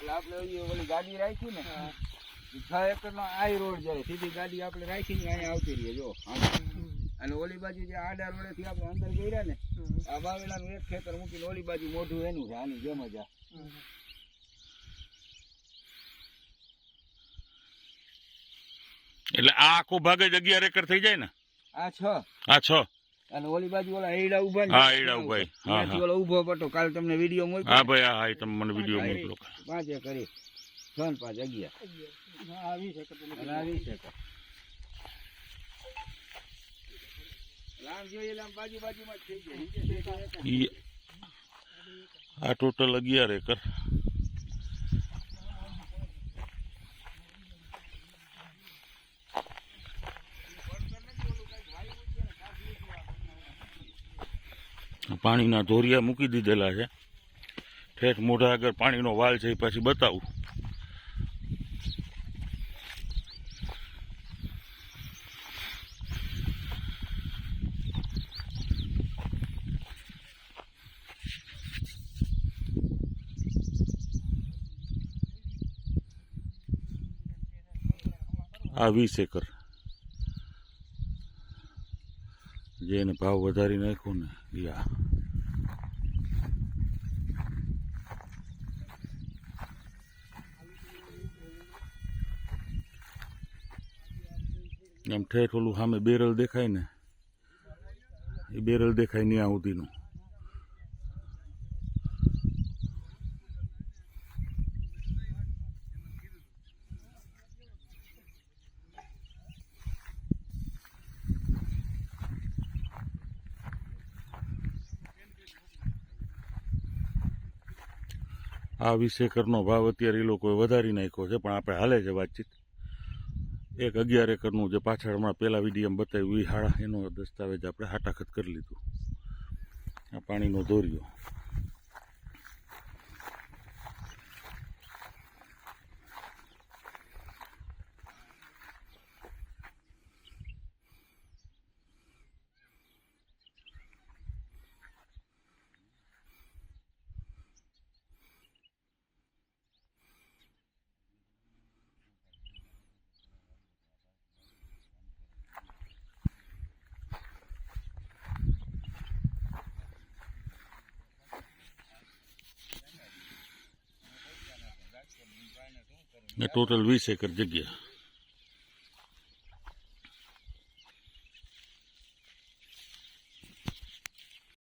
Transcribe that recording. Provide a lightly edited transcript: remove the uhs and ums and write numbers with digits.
આપણે ઓલી ગાડી રાખી ને 6 એકર નો આ રોડ જાય સીધી ગાડી આપણે રાખીને અહીંયા આવતી રહીએ જો અને ઓલી બાજુ જે આડા રોડે થી આપણે અંદર ગયા ને આ વાવેલાનું એક ખેતર મૂકીને ઓલી બાજુ મોઢું એનું છે આની જેમ જ એટલે આ આખો ભાગ જ 11 એકર થઈ જાય ને આ 6 અને ઓલી બાજુ ઓલા એડા ઉભા હા એડા ઉભા ત્યાંથી ઓલો ઉભો પટો કાલ તમને વિડીયો મોકલો હા ભાઈ હા એ તમે મને વિડીયો મોકલો 5 એકર 6 5 11 20 એકર લામ જોઈએ લામ બાજુમાં થઈ જાય આ ટોટલ 11 એકર પાણીના ધોરિયા મૂકી દીધેલા છે ઠેઠ મોઢા આગળ પાણીનો વાલ છે એ પછી બતાવું આ 20 એકર જેને ભાવ વધારી નાખ્યો ને યા એમ ઠેઠ ઓલું સામે બેરલ દેખાય ને એ બેરલ દેખાય નહીં સુધીનું આ 20 એકરનો ભાવ અત્યારે એ લોકોએ વધારી નાખ્યો છે પણ આપણે હાલે છે વાતચીત એક 11 એકરનું જે પાછળ હમણાં પહેલા વિડીયોમાં બતાવ્યું એ હાડા એનો દસ્તાવેજ આપણે હાટાખત કરી લીધું આ પાણીનો ધોરિયો ટોટલ 20 એકર જગ્યા